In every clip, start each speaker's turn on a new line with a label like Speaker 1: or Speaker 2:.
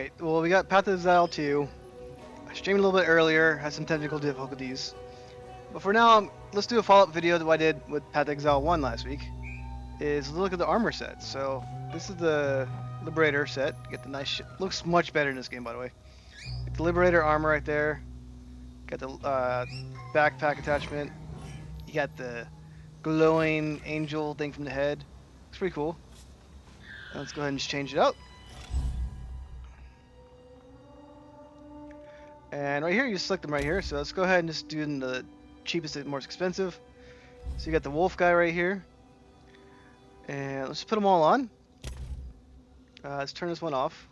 Speaker 1: Alright, well we got Path of Exile 2. I streamed a little bit earlier, had some technical difficulties. But for now, let's do a follow-up video that I did with Path of Exile 1 last week. Is look at the armor set. So this is the Liberator set. You get the nice shit. Looks much better in this game, by the way. Get the Liberator armor right there. Got the backpack attachment. You got the glowing angel thing from the head. Looks pretty cool. And let's go ahead and just change it out. And right here, you select them right here. So let's go ahead and just do the cheapest and most expensive. So you got the wolf guy right here. And let's just put them all on. Let's turn this one off.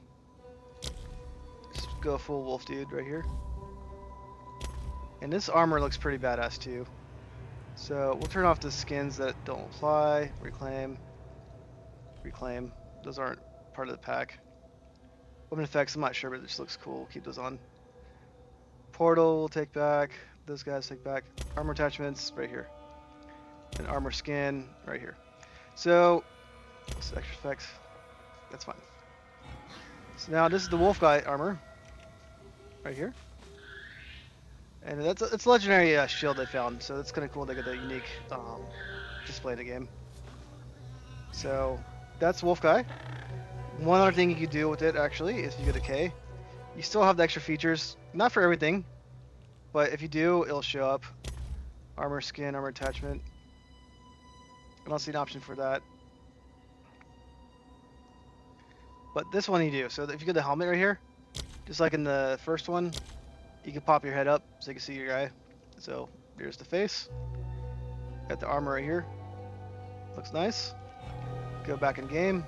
Speaker 1: Just go full wolf dude right here. And this armor looks pretty badass too. So we'll turn off the skins that don't apply. Reclaim. Reclaim. Those aren't part of the pack. Weapon effects, I'm not sure, but it just looks cool. Keep those on. Portal we'll take back. Those guys take back. Armor attachments right here. And armor skin right here. So, this extra effects. That's fine. So now this is the wolf guy armor. Right here. And it's a legendary shield they found. So that's kind of cool. They got the unique display in the game. So that's wolf guy. One other thing you could do with it actually is if you get a K. You still have the extra features. Not for everything. But if you do, it'll show up. Armor skin, armor attachment. I don't see an option for that. But this one you do. So if you get the helmet right here, just like in the first one, you can pop your head up so you can see your guy. So here's the face. Got the armor right here. Looks nice. Go back in game.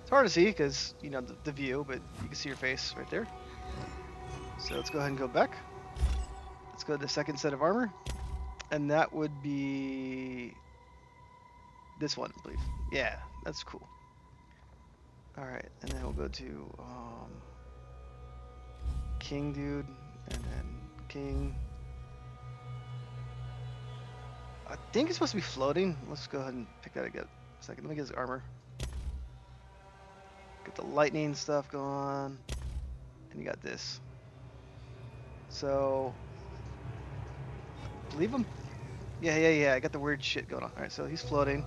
Speaker 1: It's hard to see because, you know, the view, but you can see your face right there. So let's go ahead and go back. Let's go to the second set of armor. And that would be this one, I believe. Yeah, that's cool. Alright, and then we'll go to King dude, and then King. I think it's supposed to be floating. Let's go ahead and pick that again. A second, let me get his armor. Get the lightning stuff going. And you got this. So, leave him. Yeah. I got the weird shit going on. Alright, so he's floating.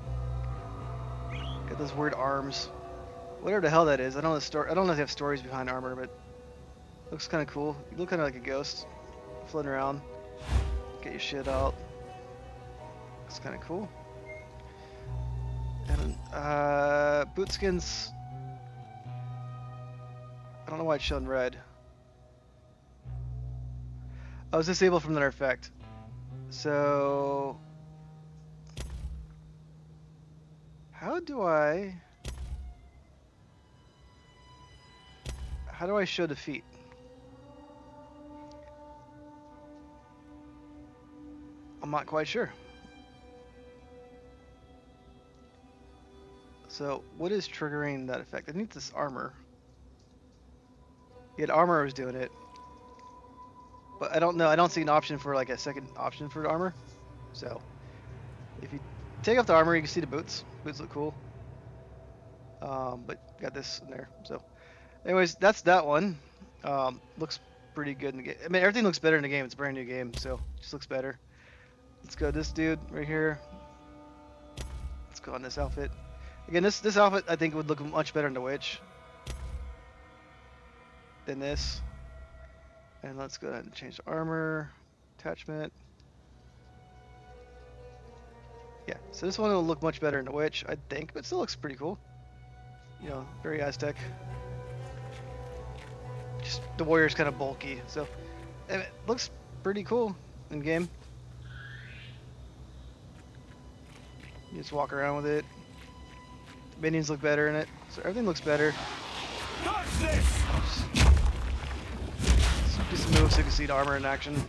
Speaker 1: Got those weird arms. Whatever the hell that is. I don't know if they have stories behind armor, but looks kind of cool. You look kind of like a ghost, floating around. Get your shit out. Looks kind of cool. And boot skins. I don't know why it's shown red. I was disabled from their effect. So how do I show defeat? I'm not quite sure. So what is triggering that effect? I need this armor. Yeah, the armor was doing it. But I don't know. I don't see an option for like a second option for the armor. So if you take off the armor, you can see the boots. Boots look cool. But got this in there. So anyways, that's that one. Looks pretty good in the game. I mean, everything looks better in the game. It's a brand new game, so it just looks better. Let's go this dude right here. Let's go on this outfit. Again, this outfit I think would look much better in the Witch than this. And let's go ahead and change the armor attachment. Yeah, so this one will look much better in the Witch, I think, but it still looks pretty cool. You know, very Aztec. Just the warrior's kind of bulky, so and it looks pretty cool in game. You just walk around with it. The minions look better in it, so everything looks better. Do some moves so you can see the armor in action.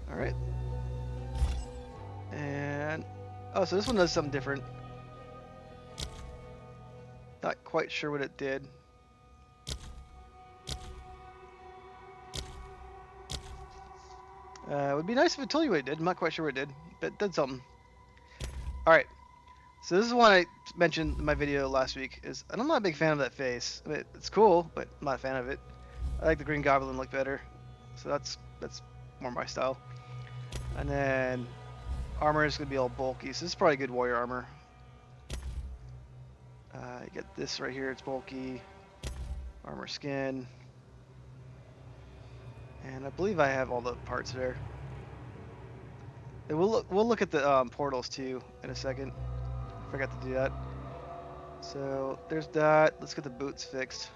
Speaker 1: Alright. And oh, so this one does something different. Not quite sure what it did. It would be nice if it told you what it did. I'm not quite sure what it did, but it did something. Alright. So this is one I mentioned in my video last week. I'm not a big fan of that face. I mean, it's cool, but I'm not a fan of it. I like the Green Goblin look better. So that's more my style. And then armor is gonna be all bulky. So this is probably good warrior armor. You get this right here. It's bulky. Armor skin. And I believe I have all the parts there. And we'll look at the portals too in a second. Forgot to do that. So there's that. Let's get the boots fixed.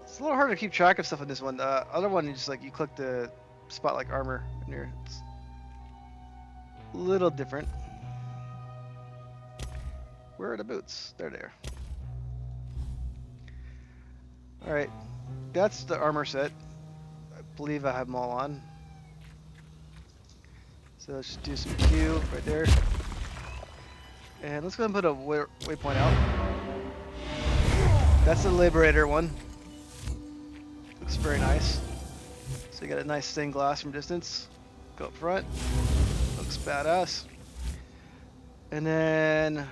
Speaker 1: It's a little hard to keep track of stuff in this one. The other one, you just like you click the spot like armor in here. It's a little different. Where are the boots? There they are. All right, that's the armor set. I believe I have them all on. So let's just do some Q right there. And let's go ahead and put a waypoint out. That's the Liberator one. Looks very nice. So you got a nice stained glass from distance. Go up front. Looks badass. And then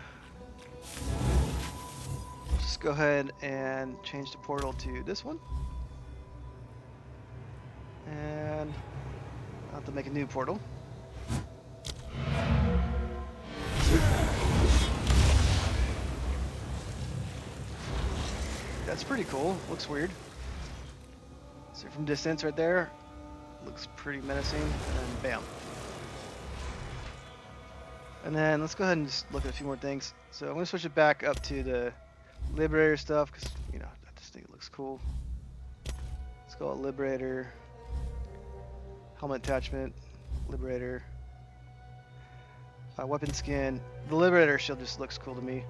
Speaker 1: just go ahead and change the portal to this one. And I'll have to make a new portal. That's pretty cool. Looks weird. So from distance right there, looks pretty menacing, and then bam. And then let's go ahead and just look at a few more things. So I'm gonna switch it back up to the Liberator stuff, because you know I just think it looks cool. Let's go Liberator, helmet attachment, Liberator, weapon skin. The Liberator shield just looks cool to me.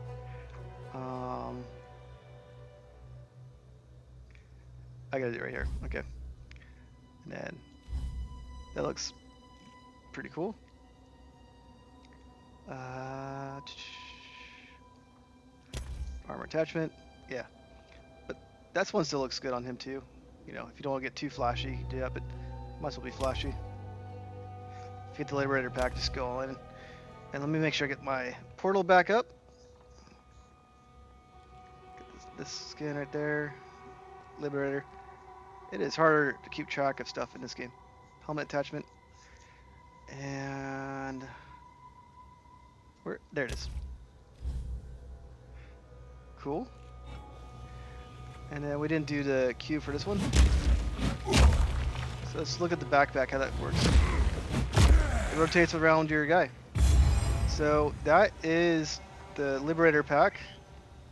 Speaker 1: I gotta do it right here. Okay. And then that looks pretty cool. Armor attachment. Yeah. But that's one still looks good on him too. You know, if you don't want to get too flashy, you can do that, but might as well be flashy. If you get the Liberator pack, just go all in. And let me make sure I get my portal back up. Get this skin right there. Liberator. It is harder to keep track of stuff in this game. Helmet attachment. And there it is. Cool. And then we didn't do the Q for this one. So let's look at the backpack, how that works. It rotates around your guy. So that is the Liberator pack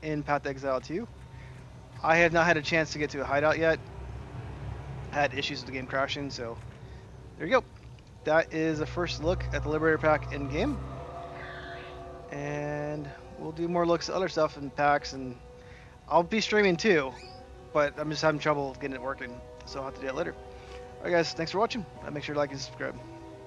Speaker 1: in Path to Exile 2. I have not had a chance to get to a hideout yet. I had issues with the game crashing, so there you go. That is a first look at the Liberator pack in game. And we'll do more looks at other stuff and packs, and I'll be streaming too, but I'm just having trouble getting it working, so I'll have to do that later. Alright guys, thanks for watching. Make sure to like and subscribe.